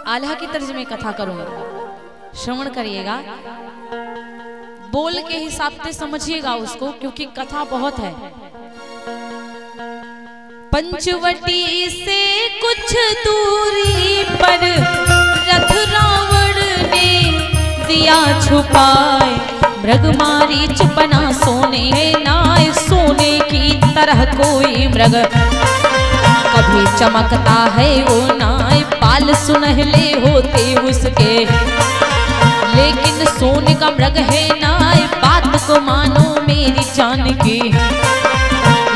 आल्हा की तर्ज में कथा करूंगा, श्रवण करिएगा, बोल के हिसाब से समझिएगा उसको, क्योंकि कथा बहुत है। पंचवटी से कुछ दूरी पर रथ रावण ने दिया छुपाए, मृग मारीच बना सोने नाय, सोने की तरह कोई मृग कभी चमकता है वो नाय, बाल सुनहले होते उसके, लेकिन सोने का मृग है नाय, बात को मानो मेरी जान की,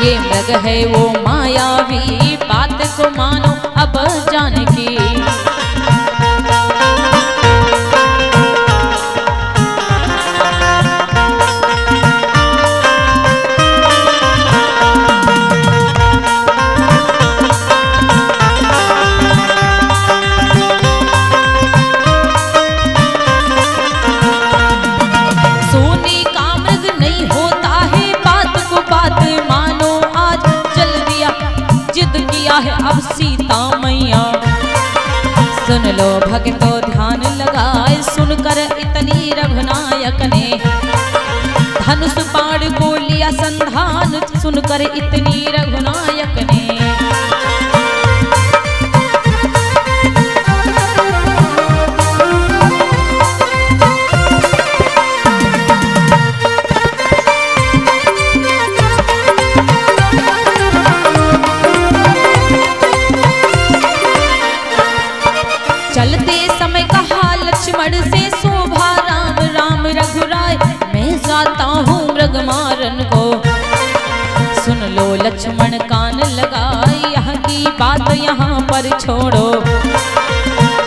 ये मृग है वो मायावी, बात को मानो अब जान की। है अब सीता मैया, सुन लो भक्तो ध्यान लगाए, सुनकर इतनी रघुनायक ने धनुष बाण को लिया संधान, सुनकर इतनी रघुनायक ने। चलते समय कहा लक्ष्मण से, शोभा राम राम रघुराय, मैं जाता हूँ मृग मारन को, सुन लो लक्ष्मण कान लगाए, यहाँ की बात यहाँ पर छोड़ो,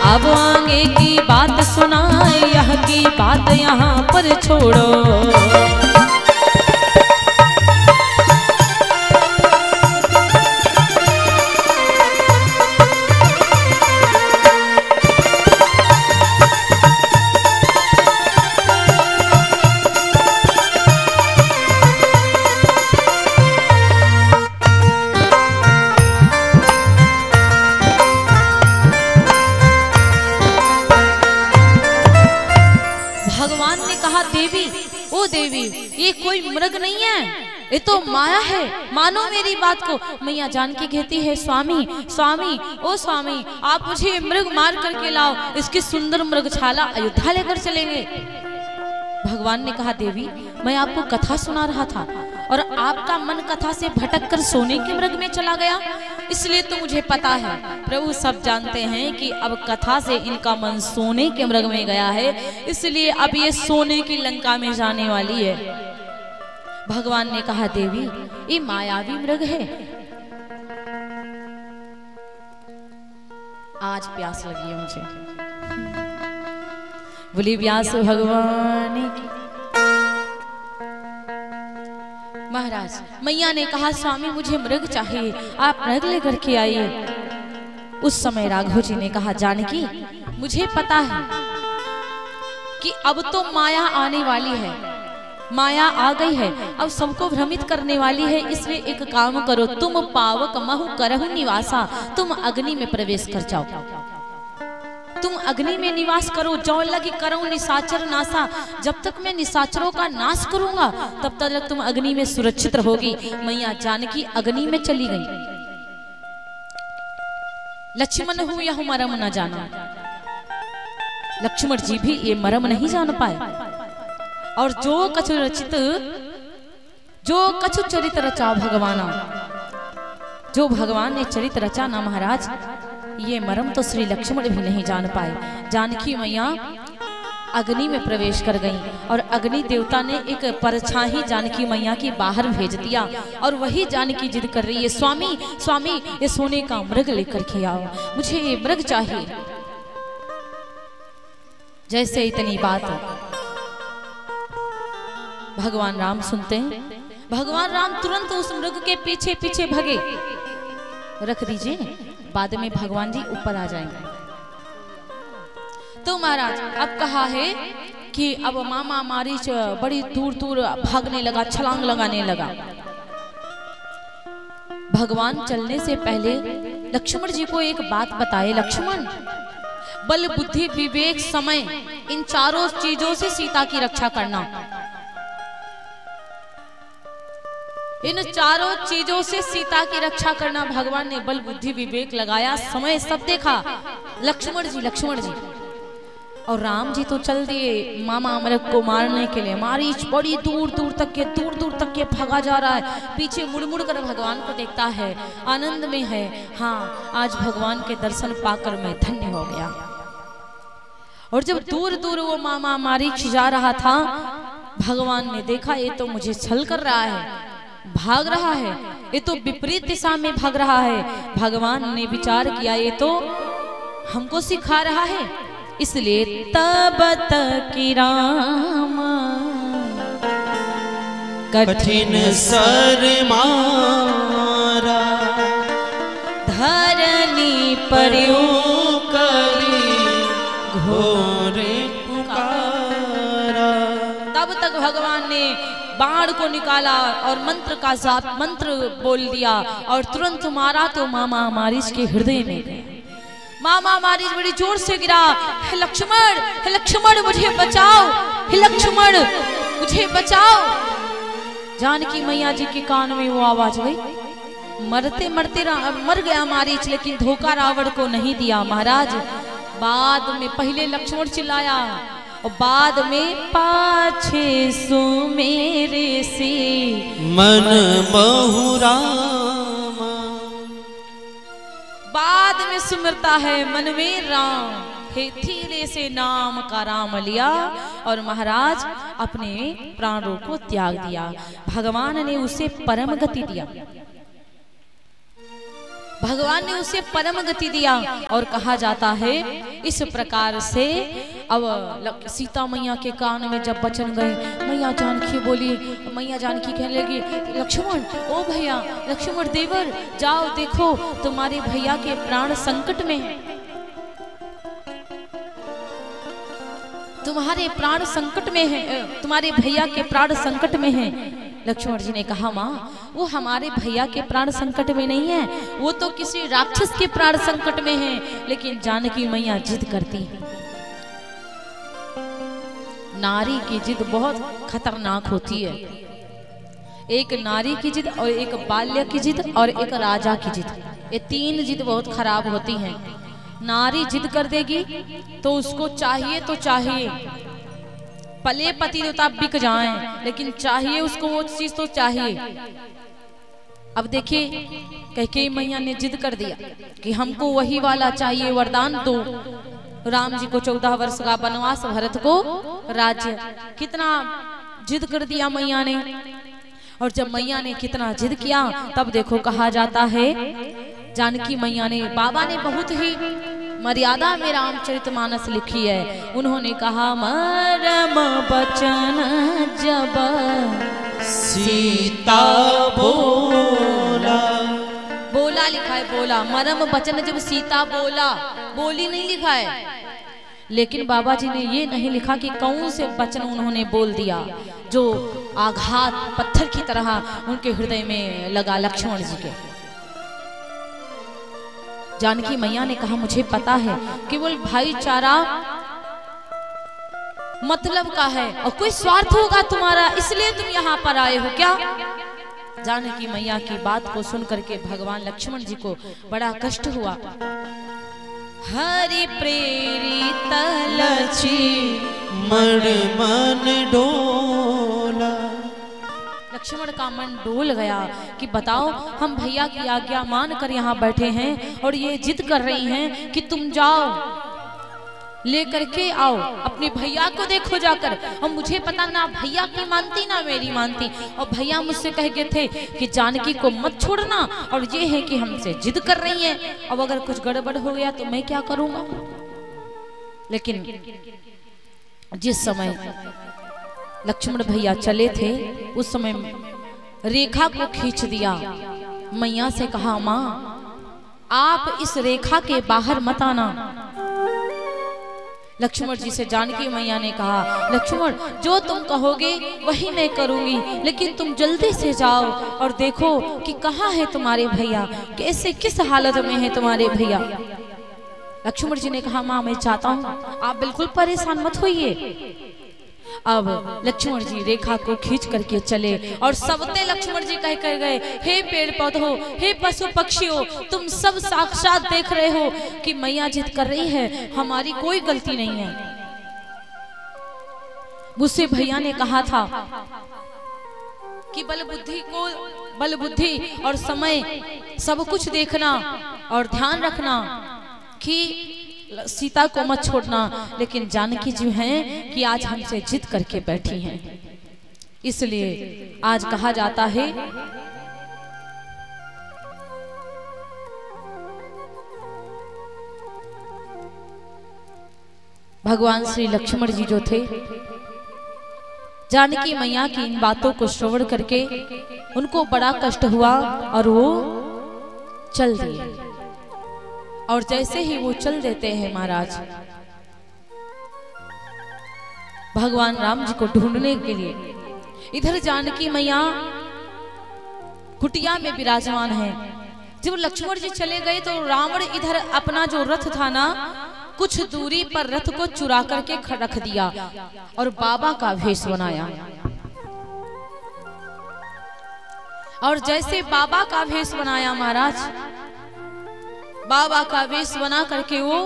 अब आगे की बात सुनाए, यहाँ की बात यहाँ पर छोड़ो। भगवान ने कहा, देवी ओ देवी, ये कोई मृग नहीं है, ये तो माया है, मानो मेरी बात को। मैया जानकी कहती है, स्वामी स्वामी ओ स्वामी, आप मुझे मृग मार करके लाओ, इसकी सुंदर मृगशाला अयोध्या लेकर चलेंगे। भगवान ने कहा, देवी मैं आपको कथा सुना रहा था और आपका मन कथा से भटक कर सोने के मृग में चला गया, इसलिए तो मुझे पता है। प्रभु सब जानते हैं कि अब कथा से इनका मन सोने के मृग में गया है, इसलिए अब ये सोने की लंका में जाने वाली है। भगवान ने कहा, देवी ये मायावी मृग है, आज प्यास लगी है मुझे। बोली व्यास भगवान की। महाराज मैया ने कहा, स्वामी मुझे मृग चाहिए, आप मृग लेकर के आइए। उस समय राघव जी ने कहा, जानकी मुझे पता है कि अब तो माया आने वाली है, माया आ गई है, अब सबको भ्रमित करने वाली है, इसलिए एक काम करो, तुम पावक महु करहु निवासा, तुम अग्नि में प्रवेश कर जाओ, तुम अग्नि में निवास करो, जौ लगी करो निशाचर नासा, जब तक मैं निशाचरों का नाश करूंगा तब तक तुम अग्नि में सुरक्षित रहोगी। मैया जानकी अग्नि में चली गई। लक्ष्मण हूं यह मरम न जाना, लक्ष्मण जी भी ये मरम नहीं जान पाए, और जो कछु चरित रचा भगवाना, जो भगवान ने चरित रचा ना महाराज, ये मरम तो श्री लक्ष्मण भी नहीं जान पाए। जानकी मैया अग्नि में प्रवेश कर गई और अग्नि देवता ने एक परछाई जानकी मैया की बाहर भेज दिया, और वही जानकी जिद कर रही है, स्वामी स्वामी ये सोने का मृग लेकर के आओ, मुझे ये मृग चाहिए। जैसे इतनी बात भगवान राम सुनते हैं, भगवान राम तुरंत उस मृग के पीछे पीछे भगे। रख दीजिए, बाद में भगवान जी ऊपर आ जाएंगे। तो महाराज अब कहा है कि अब मामा मारीच बड़ी दूर दूर भागने लगा, छलांग लगाने लगा। भगवान चलने से पहले लक्ष्मण जी को एक बात बताए, लक्ष्मण बल बुद्धि विवेक समय, इन चारों चीजों से सीता की रक्षा करना। इन चारों चीजों से सीता की रक्षा करना। भगवान ने बल बुद्धि विवेक लगाया, समय सब देखा। लक्ष्मण जी और राम जी तो चल दिए मामा अमृत को मारने के लिए। मारीच बड़ी दूर दूर तक के भागा जा रहा है, पीछे मुड़ मुड़ कर भगवान को देखता है, आनंद में है। हाँ, आज भगवान के दर्शन पाकर मैं धन्य हो गया। और जब दूर दूर वो मामा मारीच जा रहा था, भगवान ने देखा ये तो मुझे छल कर रहा है, भाग रहा है, ये तो विपरीत दिशा में भाग रहा है। भगवान ने विचार किया ये तो हमको सिखा रहा है, इसलिए तब तक राम कठिन सर मारा, धरनी पर करी घोर पुकारा। तब तक भगवान ने बाण को निकाला और मंत्र का जाप मंत्र बोल दिया और तुरंत मारा तो मामा मारीच के हृदय में गया। मामा मारीच बड़ी जोर से गिरा, हे लक्ष्मण मुझे बचाओ, हे लक्ष्मण मुझे बचाओ। जानकी मैया जी के कान में वो आवाज गई। मरते मरते मर गया मारीच, लेकिन धोखा रावण को नहीं दिया महाराज। बाद में पहले लक्ष्मण चिल्लाया और बाद में पाछे सो मेरे से मन बहुरा। बाद में सुमरता है मन में राम, हे धीरे से नाम का राम लिया और महाराज अपने प्राणों को त्याग दिया। भगवान ने उसे परम गति दिया, भगवान ने उसे परम गति दिया। और कहा जाता है इस प्रकार से अब सीता मैया के कान में जब वचन गए, मैया जानकी बोली, मैया जानकी कहने लगी, लक्ष्मण ओ भैया, लक्ष्मण देवर जाओ देखो तुम्हारे भैया के प्राण संकट में है, तुम्हारे प्राण संकट में है, तुम्हारे भैया के प्राण संकट में हैं। लक्ष्मण जी ने कहा माँ, वो हमारे भैया के प्राण संकट में नहीं है, वो तो किसी राक्षस के प्राण संकट में है। लेकिन जानकी मैया जिद करती है। नारी की जिद बहुत खतरनाक होती है। एक नारी की जिद और एक बाल्य की जिद और एक राजा की जिद, ये तीन जिद बहुत खराब होती हैं। नारी जिद कर देगी तो उसको चाहिए तो चाहिए, पले पति देवता बिक जाएं, लेकिन चाहिए उसको वो चीज तो चाहिए। अब देखिए कैकेयी मैया ने जिद कर दिया कि हमको वही वाला चाहिए, वरदान दो। राम जी को 14 वर्ष का वनवास, भरत को राज्य। कितना जिद कर दिया मैया ने। और जब मैया ने कितना जिद किया तब देखो कहा जाता है जानकी मैया ने, बाबा ने बहुत ही मर्यादा में रामचरितमानस लिखी है। उन्होंने कहा मरम बचन जब सीता बोला, बोला लिखा है, बोला। मरम बचन जब सीता बोला, बोली नहीं लिखा है। लेकिन बाबा जी ने ये नहीं लिखा कि कौन से वचन उन्होंने बोल दिया जो आघात पत्थर की तरह उनके हृदय में लगा लक्ष्मण जी के। जानकी मैया ने कहा मुझे पता है केवल भाईचारा मतलब का है और कोई स्वार्थ होगा तुम्हारा, इसलिए तुम यहाँ पर आए हो क्या? जानकी मैया की बात को सुनकर के भगवान लक्ष्मण जी को बड़ा कष्ट हुआ। हरि प्रेरित लची मन डोला। लक्ष्मण का मन डोल गया कि बताओ हम भैया की आज्ञा मान कर यहाँ बैठे हैं और ये जिद कर रही हैं कि तुम जाओ लेकर के आओ अपने भैया को देखो जाकर। और मुझे पता ना भैया की मानती ना मेरी मानती, और भैया मुझसे कह गए थे कि जानकी को मत छोड़ना, और ये है कि हमसे जिद कर रही हैं। अब अगर कुछ गड़बड़ हो गया तो मैं क्या करूंगा? लेकिन जिस समय लक्ष्मण भैया चले थे उस समय रेखा को खींच दिया। मैया से कहा माँ आप इस रेखा के बाहर मत आना। लक्ष्मण जी से जानकी मैया ने कहा लक्ष्मण जो तुम कहोगे वही मैं करूंगी, लेकिन तुम जल्दी से जाओ और देखो कि कहाँ है तुम्हारे भैया, कैसे किस हालत में है तुम्हारे भैया। लक्ष्मण जी ने कहा माँ मैं चाहता हूँ, आप बिल्कुल परेशान मत होइए। अब लक्ष्मण जी रेखा को खींच करके चले और सबते लक्ष्मण जी कह कर गए, हे पेड़ पौधों, हे पशु पक्षियों, तुम सब साक्षात देख रहे हो कि मैया जिद कर रही है, हमारी कोई गलती नहीं है। मुझसे भैया ने कहा था कि बल बुद्धि और समय सब कुछ देखना और ध्यान रखना कि सीता को मत छोड़ना, लेकिन जानकी जी हैं कि आज हमसे जिद करके बैठी हैं, इसलिए आज कहा जाता है भगवान श्री लक्ष्मण जी जो थे, जानकी मैया की इन बातों को श्रवण करके उनको बड़ा कष्ट हुआ और वो चल दिए। और जैसे ही वो चल देते हैं महाराज, भगवान राम जी को ढूंढने के लिए, इधर जानकी मैया कुटिया में विराजमान है। जब लक्ष्मण जी चले गए तो रावण इधर अपना जो रथ था ना, कुछ दूरी पर रथ को चुरा करके रख दिया और बाबा का वेश बनाया। और जैसे बाबा का वेश बनाया महाराज, बाबा का वेश बना करके वो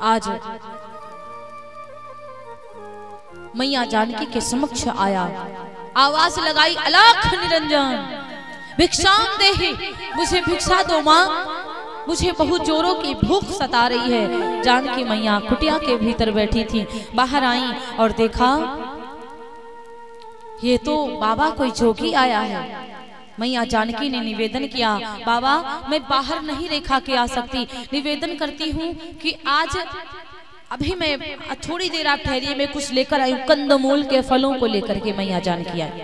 आज मैया जानकी के समक्ष आया, आवाज लगाई, अलख निरंजन भिक्षाम देहि, मुझे भिक्षा दो माँ, मुझे बहुत जोरों की भूख सता रही है। जानकी मैया कुटिया के भीतर बैठी थी, बाहर आई और देखा ये तो बाबा कोई जोगी आया है। मैया जानकी ने निवेदन किया, बाबा मैं बाहर नहीं रेखा के आ सकती, निवेदन करती हूँ कि आज अभी मैं थोड़ी देर आप ठहरिए, मैं कुछ लेकर आई हूँ। कंदमूल के फलों को लेकर के मैया जानकी आई।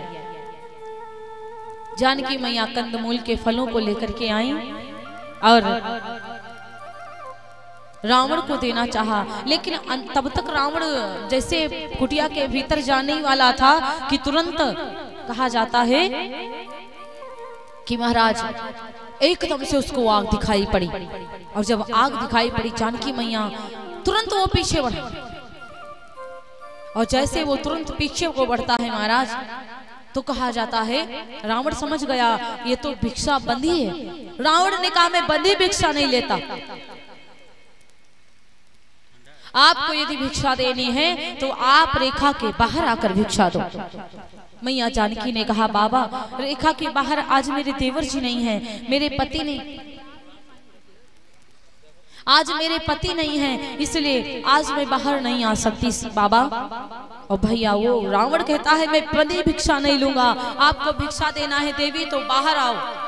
जानकी मैया कंदमूल के फलों को लेकर के आई और रावण को देना चाहा, लेकिन तब तक रावण जैसे कुटिया के भीतर जाने वाला था कि तुरंत कहा जाता है कि महाराज एकदम से उसको आग दिखाई पड़ी, और जब आग दिखाई पड़ी जानकी मैया तुरंत वो पीछे बढ़ा, और जैसे वो तुरंत पीछे को बढ़ता है महाराज, तो कहा जाता है रावण समझ गया ये तो भिक्षा बंदी है। रावण ने कहा मैं बंदी भिक्षा नहीं लेता, आपको यदि भिक्षा देनी है तो आप रेखा के बाहर आकर भिक्षा दो। मैया जानकी ने कहा बाबा रेखा के बाहर आज मेरे देवर जी नहीं है, मेरे पति नहीं, आज मेरे पति नहीं है, इसलिए आज मैं बाहर नहीं आ सकती बाबा। और भैया वो रावण कहता है मैं बंदी भिक्षा नहीं लूंगा, आपको भिक्षा देना है देवी तो बाहर आओ।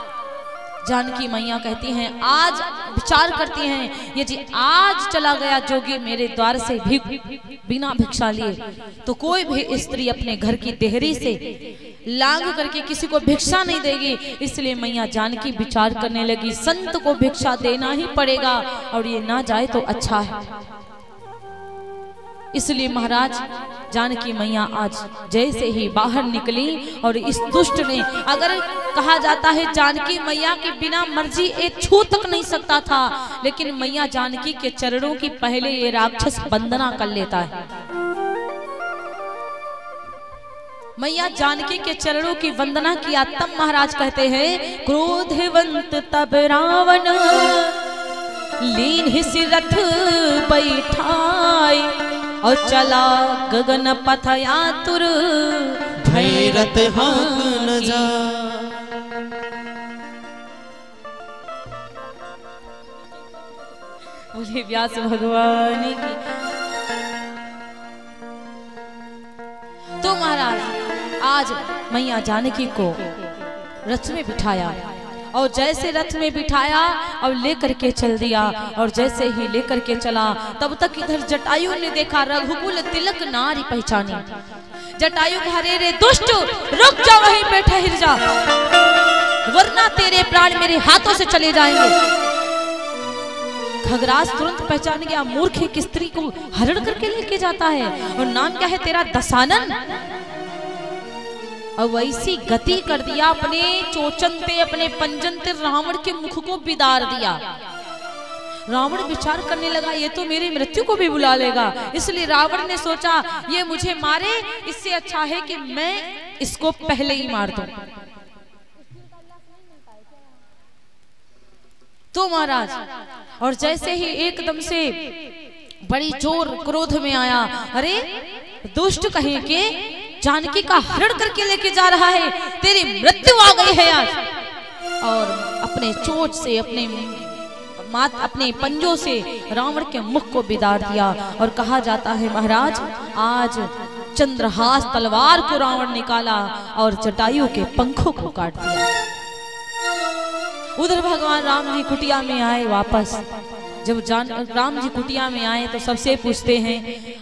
जानकी मैया कहती हैं, आज विचार करती हैं यदि आज चला गया जोगी मेरे द्वार से बिना भिक्षा लिए, तो कोई भी स्त्री अपने घर की देहरी से लांग करके किसी को भिक्षा नहीं देगी। इसलिए मैया जानकी विचार करने लगी संत को भिक्षा देना ही पड़ेगा, और ये ना जाए तो अच्छा है। इसलिए महाराज जानकी मैया आज जैसे ही बाहर निकली और इस दुष्ट ने, अगर कहा जाता है जानकी मैया के बिना मर्जी एक छू तक नहीं सकता था, लेकिन मैया जानकी के चरणों की पहले ये राक्षस वंदना कर लेता है। मैया जानकी के चरणों की वंदना किया, तब महाराज कहते हैं क्रोधवंत तब रावण लीन ही सिरथ बैठाई, और चला गगन पथ यातुर भैरत हाँक न जा। बोले व्यास भगवान की। तो महाराज आज मैया जानकी को रथ में बिठाया, और जैसे रथ में बिठाया और लेकर के चल दिया, और जैसे ही लेकर के चला तब तक इधर जटायु ने देखा, रघुकुल तिलक नारी पहचानी। जटायु हरे रे दुष्ट रुक जा, वहीं पे ठहर जा, वरना तेरे प्राण मेरे हाथों से चले जाएंगे। खगराज तुरंत पहचान गया, मूर्ख एक स्त्री को हरण करके लेके जाता है, और नाम क्या है तेरा? दशानन। और वैसी गति कर दिया, अपने चोचन पे अपने पंजन पे रावण के मुख को बिदार दिया। रावण विचार करने लगा ये तो मेरी मृत्यु को भी बुला लेगा, इसलिए रावण ने सोचा ये मुझे मारे, इससे अच्छा है कि मैं इसको पहले ही मार दूं। तो महाराज और जैसे ही एकदम से बड़ी जोर क्रोध में आया, अरे दुष्ट कहीं के जानकी का हरण करके लेके जा रहा है, तेरी मृत्यु आ गई है आज। और अपने चोट से अपने पंजों से रावण के मुख को बिदार दिया। और कहा जाता है महाराज आज चंद्रहास तलवार को रावण निकाला और जटायु के पंखों को काट दिया। उधर भगवान राम जी कुटिया में आए वापस। जब राम जी कुटिया में आए तो सबसे पूछते हैं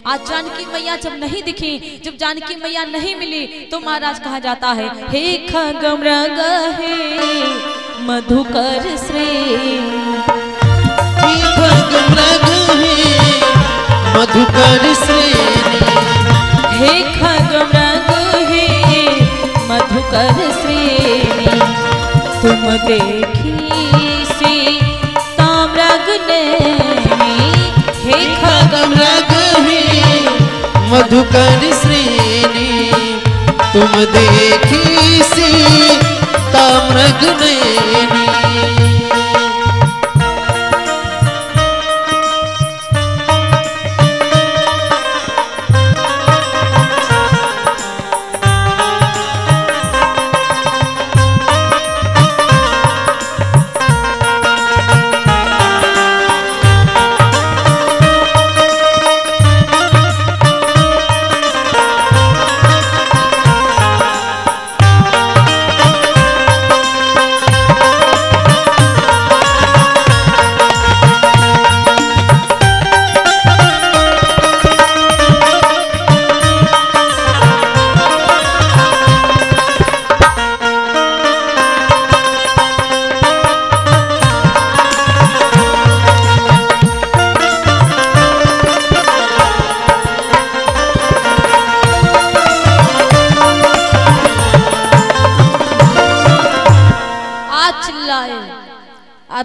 आज जानकी मैया जब नहीं दिखी, जब जानकी मैया नहीं मिली तो महाराज कहा जाता है हे खगमृग हे मधुकर श्रेणी, हे खगमृग हे मधुकर श्रेणी, हे खगमृग हे मधुकर श्रेणी, तुम देखी हे खगमृग हे मधुकर श्रेणी, तुम देखी सीता मृग नैनी।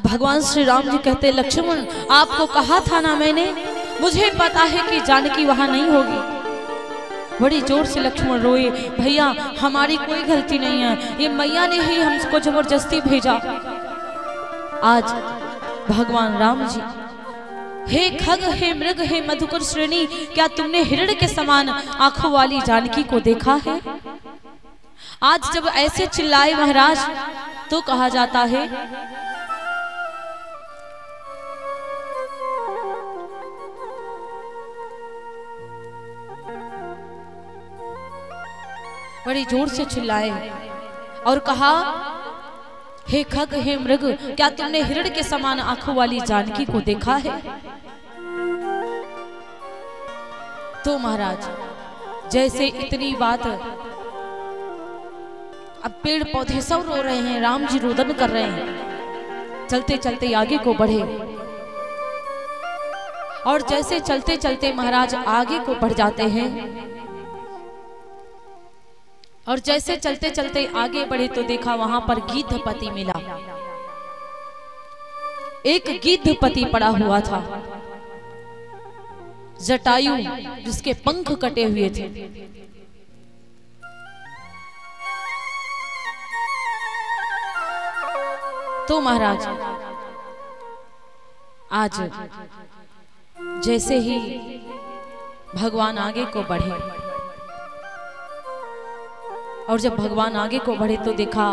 भगवान श्री राम जी कहते लक्ष्मण आपको कहा था ना मैंने, मुझे पता है कि जानकी वहां नहीं होगी। बड़ी जोर से लक्ष्मण रोए, भैया हमारी कोई गलती नहीं है, ये मैया ने ही हमको जबरदस्ती भेजा। आज भगवान राम जी हे खग हे मृग हे मधुकर श्रेणी, क्या तुमने हिरण के समान आंखों वाली जानकी को देखा है? आज जब ऐसे चिल्लाए महाराज तो कहा जाता है बड़ी जोर से चिल्लाए और कहा हे खग हे मृग, क्या तुमने हिरण के समान आंखों वाली जानकी को देखा है? तो महाराज जैसे इतनी बात, अब पेड़ पौधे सब रो रहे हैं, राम जी रोदन कर रहे हैं, चलते चलते आगे को बढ़े। और जैसे चलते चलते महाराज आगे को बढ़ जाते हैं और जैसे चलते चलते आगे बढ़े तो देखा वहां पर गिद्धपति मिला। एक गिद्धपति पड़ा हुआ था, जटायु जिसके पंख कटे हुए थे। तो महाराज आज जैसे ही भगवान आगे को बढ़े और जब भगवान आगे को बढ़े तो देखा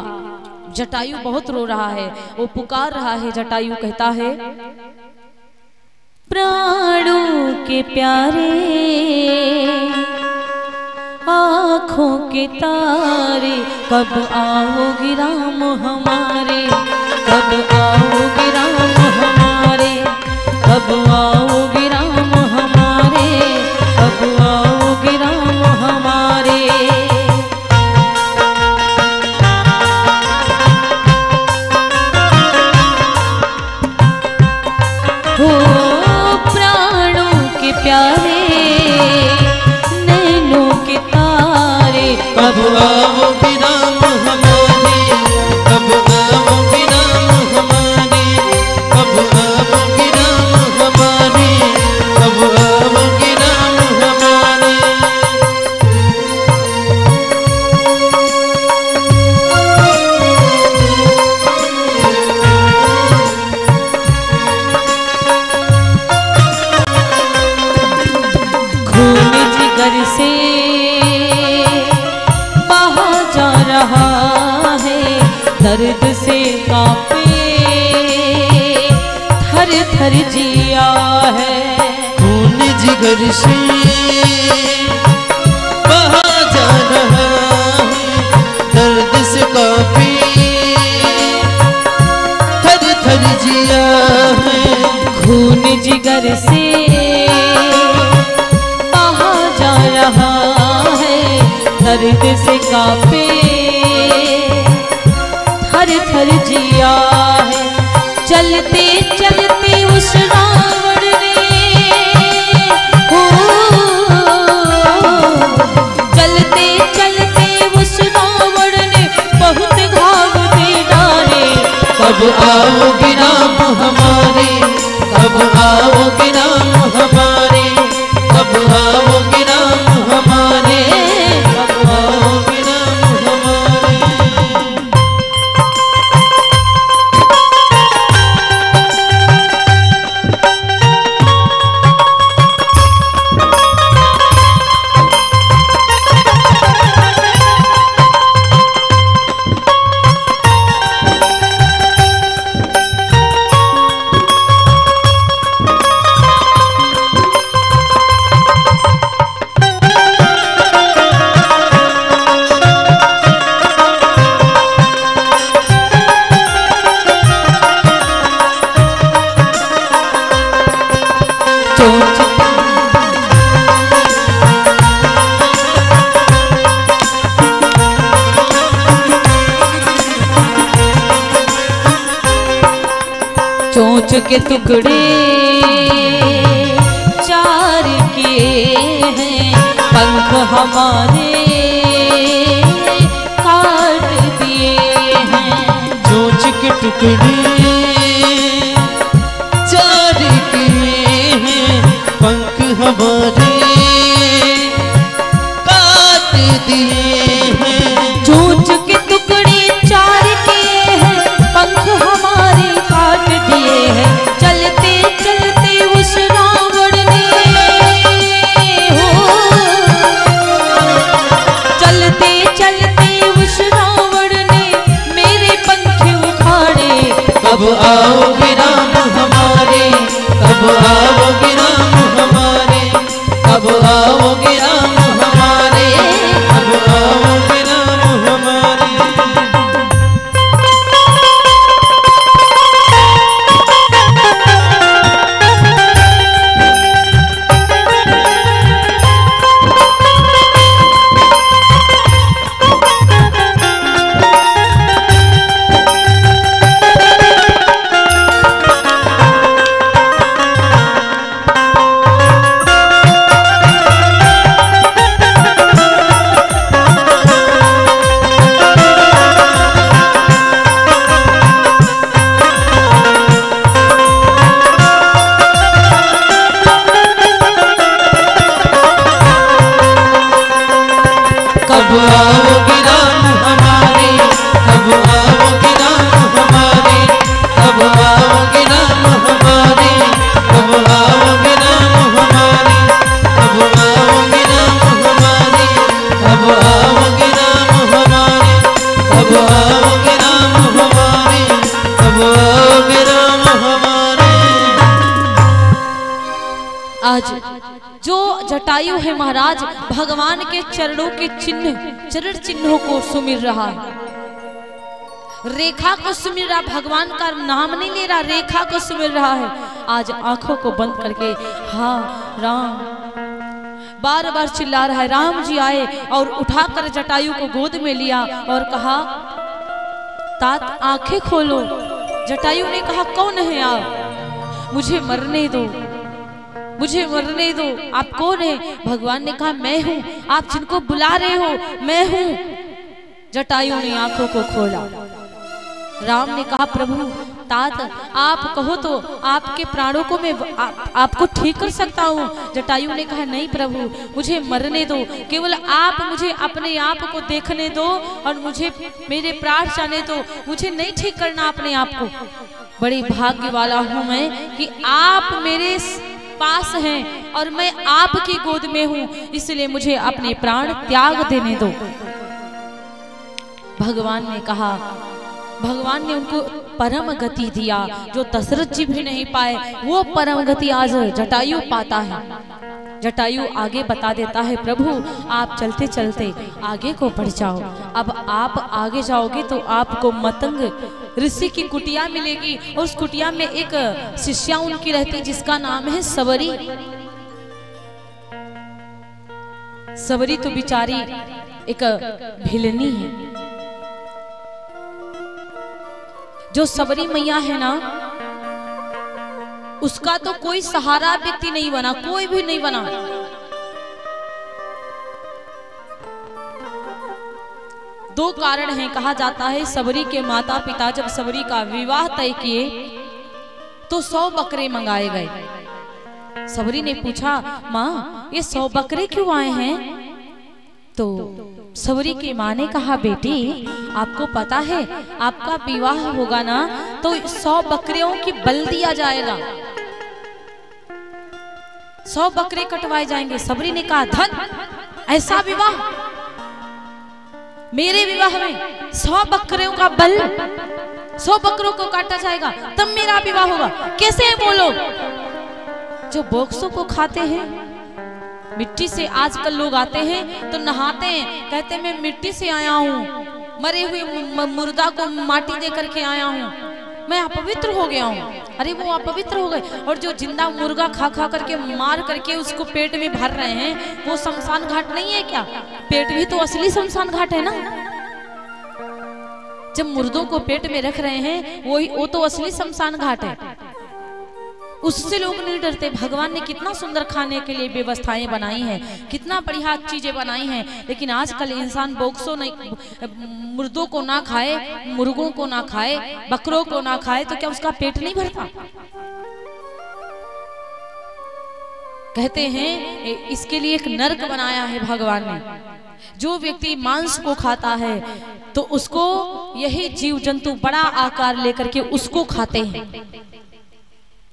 जटायु बहुत रो रहा है, वो पुकार रहा है। जटायु कहता है प्राणों के प्यारे आँखों के तारे, कब आओगे राम हमारे, कब आओगे राम हमारे, कब आओगे राम हमारे, कब आओगे राम हमारे। प्राणों के प्यारे नैनों के तारे, कब आओगे राम हमारे, कब आओगे राम हमारे, कब आओगे राम खून जिगर से बहा जा रहा है, दर्द से कांपे थर थर जिया है। खून जिगर से बहा जा रहा है, दर्द से कांपे थर थर जिया है। खून जिगर से बहा जा रहा है, दर्द से कांपे थर थर जिया है। चलते चलते उस रावण ने हो, चलते चलते उस रावण ने बहुत घाव दे डाले। कब आओगे राम हमारे, कब आओगे राम हमारे, कब आओगे राम हमारे, कब आओगे राम हमारे। चोंच के टुकड़े चार किए हैं, पंख हमारे काट दिए हैं। चोंच के टुकड़े चार किए हैं, पंख हमारे काट दिए हैं। चोंच के टुकड़े चार किए हैं, पंख हमारे काट दिए हैं। चलते चलते उस रावण ने हो, चलते चलते उस रावण ने मेरे पंख उखाड़े। कब आओगे राम हमारे, कब आओगे राम हमारे, कब आओगे राम हमारे, कब आओगे राम हमारे। कब आओगे राम हमारे, कब आओगे राम हमारे, कब आओगे राम हमारे, कब आओगे राम हमारे, कब आओगे राम हमारे, कब आओगे राम हमारे, कब आओगे राम हमारे, कब आओगे राम हमारे। आज जो जटायु है महाराज भगवान के चरणों के चिन्ह, चरण चिन्हों को सुमिर रहा है, रेखा को सुमिर रहा, भगवान का नाम नहीं ले रहा, रेखा को सुमिर रहा है। आज आंखों को बंद करके हाँ राम बार बार चिल्ला रहा है। राम जी आए और उठाकर जटायु को गोद में लिया और कहा तात आंखें खोलो। जटायु ने कहा कौन है आप, मुझे मरने दो, मुझे मरने दो। आप कौन है? भगवान ने कहा मैं हूं, आप जिनको बुला रहे हो मैं हूं। जटायु ने आंखों को खोला। राम ने कहा प्रभु तात आप कहो तो आपके प्राणों को मैं आपको ठीक कर सकता हूँ। जटायु ने कहा नहीं प्रभु मुझे मरने दो, केवल आप मुझे अपने आप को देखने दो और मुझे मेरे प्राण जाने दो, मुझे नहीं ठीक करना अपने आप को। बड़ी भाग्य वाला हूँ मैं कि आप मेरे पास हैं और मैं आपकी गोद में हूँ, इसलिए मुझे अपने प्राण त्याग देने दो। भगवान ने कहा, भगवान ने उनको परम गति दिया जो दशरथ जी भी नहीं पाए, वो परम गति आज जटायु पाता है। जटायु आगे बता देता है, प्रभु आप चलते चलते आगे को बढ़ जाओ। अब आप आगे जाओगे तो आपको मतंग ऋषि की कुटिया मिलेगी और उस कुटिया में एक शिष्या उनकी रहती जिसका नाम है सबरी। सबरी तो बिचारी एक भिलनी है। जो सबरी मैया है ना, उसका तो कोई सहारा व्यक्ति नहीं बना, कोई भी नहीं बना। दो कारण हैं। कहा जाता है सबरी के माता पिता जब सबरी का विवाह तय किए तो 100 बकरे मंगाए गए। सबरी ने पूछा, माँ ये 100 बकरे क्यों आए हैं? तो सबरी की माँ ने कहा, बेटी आपको पता है आपका विवाह होगा ना तो 100 बकरियों की बल दिया जाएगा, 100 बकरे कटवाए जाएंगे। सबरी ने कहा, धन ऐसा विवाह, मेरे विवाह में 100 बकरियों का बल, 100 बकरों को काटा जाएगा तब मेरा विवाह होगा? कैसे है वो लोग जो बोक्सों को खाते हैं? मिट्टी से आजकल लोग आते हैं तो नहाते हैं, कहते हैं मैं मिट्टी से आया हूँ, मरे हुए मुर्दा को माटी दे करके आया हूँ, मैं अपवित्र हो गया हूँ। अरे वो अपवित्र हो गए, और जो जिंदा मुर्गा खा खा करके मार करके उसको पेट में भर रहे हैं वो शमशान घाट नहीं है क्या? पेट भी तो असली शमशान घाट है ना। जब मुर्दों को पेट में रख रहे हैं वो तो असली शमशान घाट है, उससे लोग नहीं डरते। भगवान ने कितना सुंदर खाने के लिए व्यवस्थाएं बनाई हैं, कितना बढ़िया चीजें बनाई हैं, लेकिन आजकल इंसान बोक्सों नहीं, मुर्दों को ना खाए, मुर्गों को ना खाए, बकरों को ना खाए तो क्या उसका पेट नहीं भरता? कहते हैं इसके लिए एक नरक बनाया है भगवान ने। जो व्यक्ति मांस को खाता है तो उसको यही जीव जंतु बड़ा आकार लेकर के उसको खाते हैं।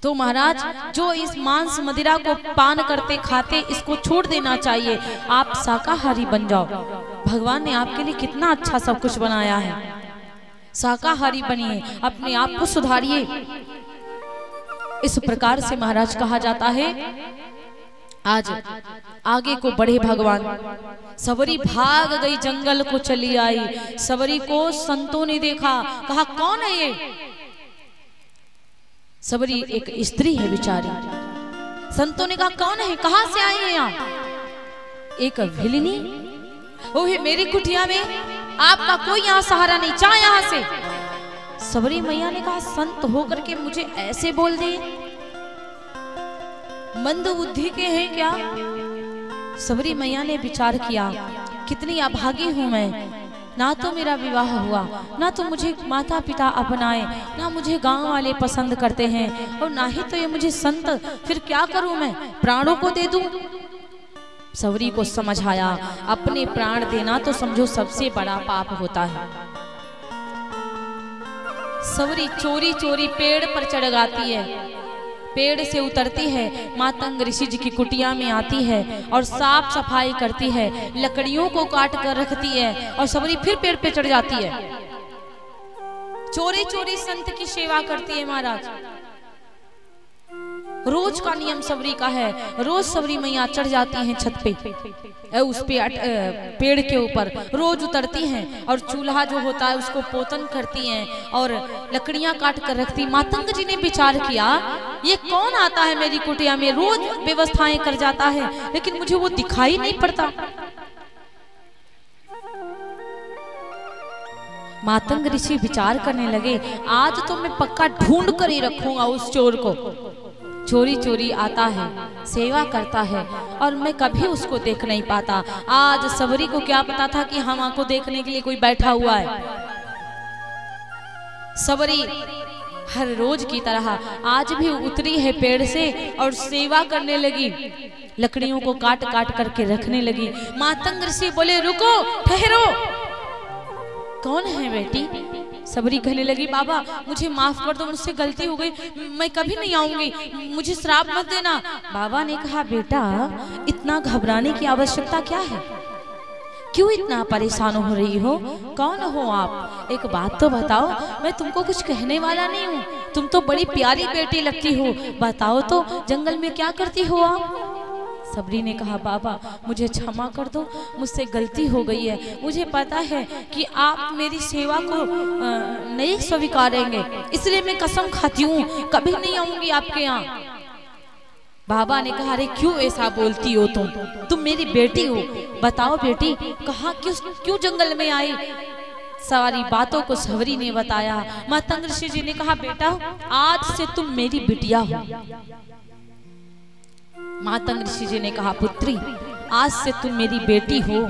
तो महाराज जो इस मांस मदिरा को पान करते खाते इसको छोड़ देना चाहिए, आप शाकाहारी बन जाओ। भगवान ने आपके लिए कितना अच्छा सब कुछ बनाया है। शाकाहारी बनिए, अपने आप को सुधारिए। इस प्रकार से महाराज कहा जाता है। आज आगे को बढ़े भगवान। सबरी भाग गई, जंगल को चली आई। सबरी को संतों ने देखा, कहा कौन है ये? सबरी एक स्त्री है बेचारी। संतों ने कहा कौन है, कहां से आई है यहाँ? एक भिलनी, वो है मेरी कुटिया में, आपका कोई यहाँ सहारा नहीं, जा यहाँ से। सबरी मैया ने कहा संत होकर के मुझे ऐसे बोल दे, मंद बुद्धि के हैं क्या? सबरी मैया ने विचार किया, कितनी अभागी हूं मैं, ना तो मेरा विवाह हुआ, ना तो मुझे माता पिता अपनाए, ना मुझे गांव वाले पसंद करते हैं, और ना ही तो ये मुझे संत, फिर क्या करूं मैं, प्राणों को दे दूं? सबरी को समझ आया अपने प्राण देना तो समझो सबसे बड़ा पाप होता है। सबरी चोरी चोरी पेड़ पर चढ़ जाती है, पेड़ से उतरती है, मातंग ऋषि जी की कुटिया में आती है और साफ सफाई करती है, लकड़ियों को काट कर रखती है, और सबरी फिर पेड़ पे चढ़ जाती है, चोरी चोरी संत की सेवा करती है। महाराज रोज का नियम सबरी का है, रोज सबरी मैया चढ़ जाती हैं छत पे, उस पे पेड़ के ऊपर रोज उतरती हैं और चूल्हा जो होता है उसको पोतन करती हैं और लकड़ियां काट कर रखती। मातंग जी ने विचार किया ये कौन आता है मेरी कुटिया में, रोज व्यवस्थाएं कर जाता है लेकिन मुझे वो दिखाई नहीं पड़ता। मातंग ऋषि विचार करने लगे, आज तो मैं पक्का ढूंढ कर ही रखूंगा उस चोर को। चोरी चोरी आता है, सेवा करता है और मैं कभी उसको देख नहीं पाता। आज सबरी को क्या पता था कि हम आपको देखने के लिए कोई बैठा हुआ है। सबरी हर रोज की तरह आज भी उतरी है पेड़ से और सेवा करने लगी, लकड़ियों को काट काट करके रखने लगी। मातंग ऋषि बोले रुको, ठहरो। कौन है बेटी? सबरी कहने लगी बाबा मुझे माफ कर दो, मुझसे गलती हो गई, मैं कभी नहीं आऊंगी, मुझे श्राप मत देना। बाबा ने कहा बेटा इतना घबराने की आवश्यकता क्या है, क्यों इतना परेशान हो रही हो, कौन हो आप, एक बात तो बताओ, मैं तुमको कुछ कहने वाला नहीं हूँ, तुम तो बड़ी प्यारी बेटी लगती हो, बताओ तो जंगल में क्या करती हो आप। सबरी ने कहा बाबा मुझे क्षमा कर दो, मुझसे गलती हो गई है, मुझे पता है कि आप मेरी सेवा को नहीं स्वीकारेंगे, इसलिए मैं कसम खाती हूँ कभी नहीं आऊंगी आपके यहाँ। बाबा ने कहा अरे क्यों ऐसा बोलती हो तुम मेरी बेटी हो, बताओ बेटी कहाँ क्यों जंगल में आई। सारी बातों को सबरी ने बताया। मातंग ऋषि जी ने कहा बेटा आज से तुम मेरी बिटिया हो। मातंग ऋषि जी ने कहा पुत्री आज से तुम मेरी बेटी हो,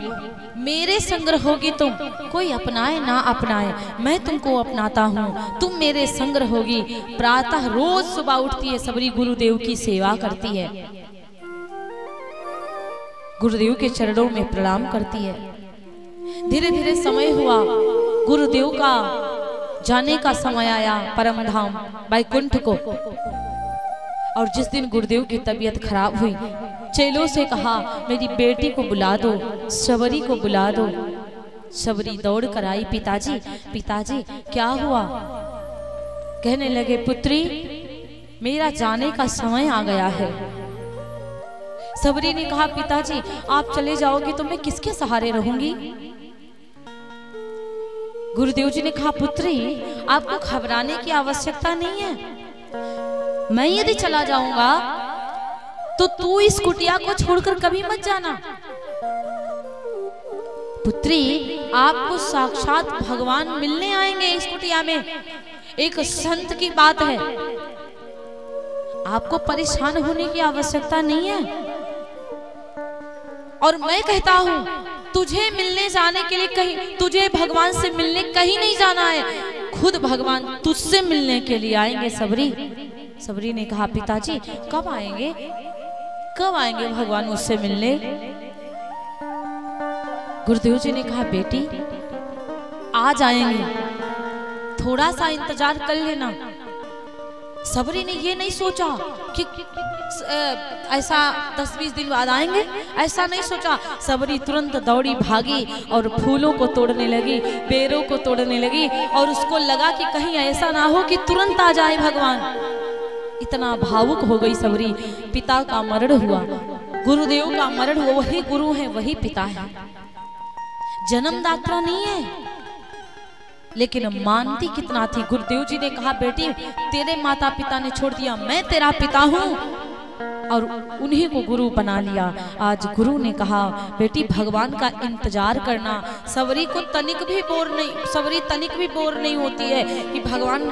मेरे संग रहोगी तुम, कोई अपनाए ना अपनाए मैं तुमको अपनाता हूँ, तुम मेरे संग रहोगी। प्रातः रोज सुबह उठती है सबरी गुरुदेव की सेवा करती है, गुरुदेव के चरणों में प्रणाम करती है। धीरे धीरे समय हुआ, गुरुदेव का जाने का समय आया परम धाम वैकुंठ को। और जिस दिन गुरुदेव की तबीयत खराब हुई, चेलों से कहा मेरी बेटी को बुला दो, सबरी को बुला दो। सबरी दौड़ कर आई, पिताजी पिताजी क्या हुआ। कहने लगे पुत्री मेरा जाने का समय आ गया है। सबरी ने कहा पिताजी आप चले जाओगे तो मैं किसके सहारे रहूंगी। गुरुदेव जी ने कहा पुत्री आपको घबराने की आवश्यकता नहीं है, मैं यदि चला जाऊंगा तो तू इस कुटिया को छोड़कर कभी मत जाना। पुत्री आपको साक्षात भगवान मिलने आएंगे इस कुटिया में, एक संत की बात है, आपको परेशान होने की आवश्यकता नहीं है। और मैं कहता हूं तुझे मिलने जाने के लिए कहीं, तुझे भगवान से मिलने कहीं नहीं जाना है, खुद भगवान तुझसे मिलने के लिए आएंगे सबरी। सबरी ने कहा पिताजी कब आएंगे, कब आएंगे भगवान मुझसे मिलने। गुरुदेव जी ने कहा बेटी आ जाएंगे, थोड़ा सा इंतजार कर लेना। सबरी ने ये नहीं सोचा कि ऐसा 10-20 दिन बाद आएंगे, ऐसा नहीं सोचा। सबरी तुरंत दौड़ी भागी और फूलों को तोड़ने लगी, पेड़ों को तोड़ने लगी, और उसको लगा कि कहीं ऐसा ना हो कि तुरंत आ जाए भगवान। इतना भावुक हो गई सबरी। पिता का मरण हुआ, गुरुदेव का मरण हुआ, वही गुरु है वही पिता है, जन्मदाता नहीं है, लेकिन मानती कितना थी। गुरुदेव जी ने कहा बेटी तेरे माता पिता ने छोड़ दिया, मैं तेरा पिता हूँ, और उन्हीं को गुरु बना लिया। आज गुरु ने कहा बेटी भगवान का इंतजार करना। सबरी को तनिक भी बोर नहीं, सबरी तनिक भी बोर नहीं होती है कि भगवान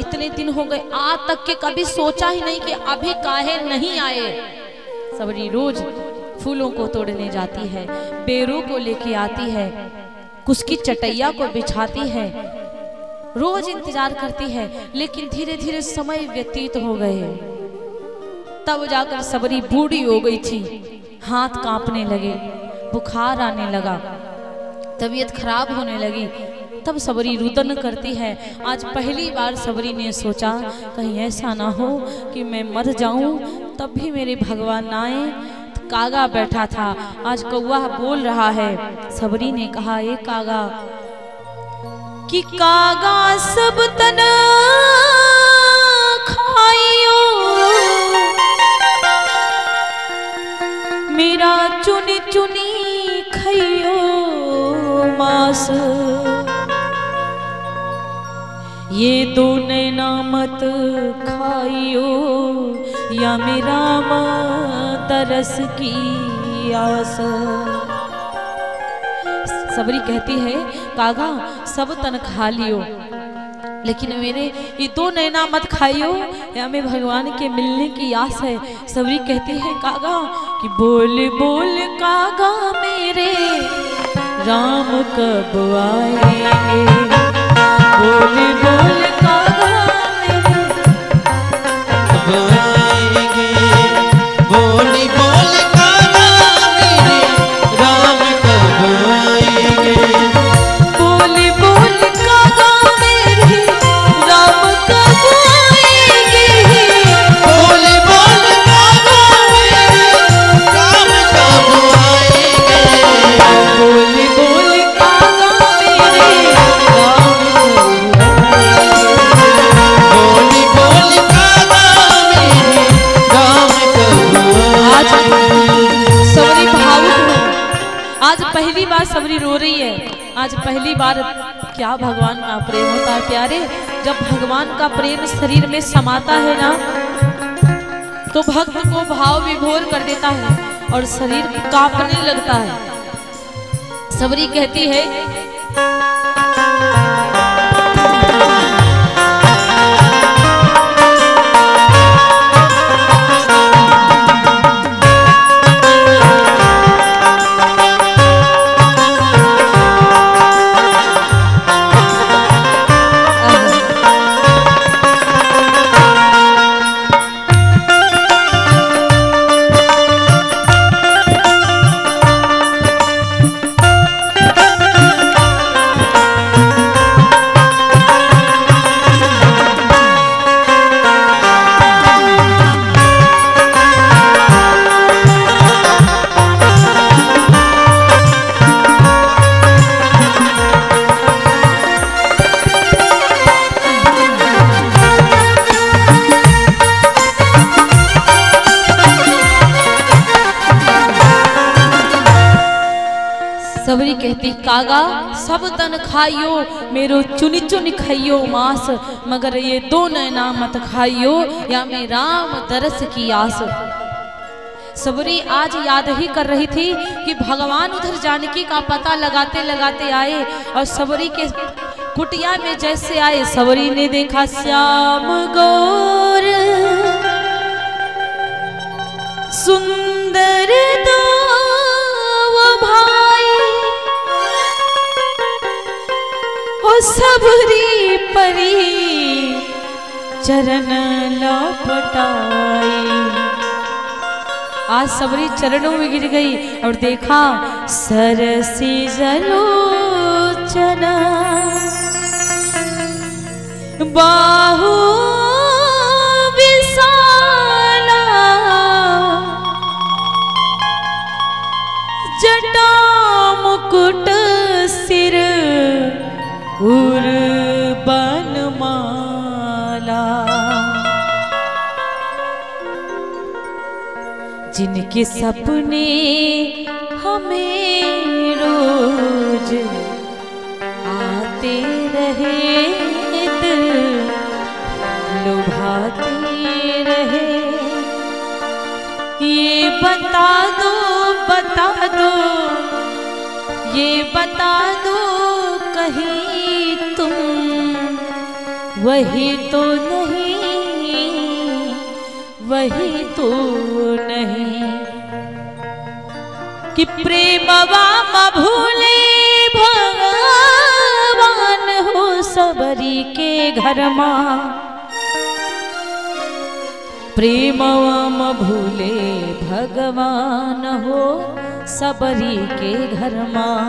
इतने दिन हो गए, आज तक के कभी सोचा ही नहीं कि अभी काहे नहीं आए। सबरी रोज फूलों को तोड़ने जाती है, पेड़ों को लेके आती है, उसकी चटैया को बिछाती है, रोज इंतजार करती है। लेकिन धीरे धीरे समय व्यतीत हो गए, तब जाकर सबरी बूढ़ी हो गई थी, हाथ कांपने लगे, बुखार आने लगा, तबीयत खराब होने लगी। तब सबरी रुदन करती है। आज पहली बार सबरी ने सोचा कहीं ऐसा ना हो कि मैं मर जाऊं तब भी मेरे भगवान ना आए। कागा बैठा था, आज कौवा बोल रहा है। सबरी ने कहा ए कागा कि कागा सब तना खाइयो, मेरा चुनी चुनी खाइयो मास, ये दो नैना मत खाइयो या मेरा तरस की आस। सबरी कहती है कागा सब तन खा लियो, लेकिन मेरे ये दो नैना मत खाइयो या मैं भगवान के मिलने की आस है। सबरी कहती है कागा कि बोल बोल कागा मेरे राम कब आएंगे, बोल बोल कागा मेरे कब आएंगे, बोल बोल कागा मेरे राम कब आएंगे, बोल बोल कागा पहली बार सबरी रो रही है। आज पहली बार क्या भगवान का प्रेम होता है प्यारे। जब भगवान का प्रेम शरीर में समाता है ना, तो भक्त को भाव विभोर कर देता है और शरीर कांपने लगता है। सबरी कहती है, सबरी कहती कागा सब तन खाइयो मेरो चुनी चुनी खाइयो मांस, मगर ये दो नैना मत खाइयो या मैं राम दरस की आस। सबरी आज याद ही कर रही थी कि भगवान उधर जानकी का पता लगाते लगाते आए और सबरी के कुटिया में जैसे आए, सबरी ने देखा श्याम गौर सुंदर दो भाई, ओ सबरी परी चरण लपटाई। आज सबरी चरणों में गिर गई और देखा सरसी जलोचना बाहु विशाला जटा मुकुट सिर उर्बन माला, जिनके सपने हमें रोज आते रहे, दिल लुभाते रहे। ये बता दो ये बता दो कहीं तुम वही तो नहीं कि प्रेमवा म भूले भगवान हो सबरी के घर मां, प्रेमवा म भूले भगवान हो सबरी के घर मां।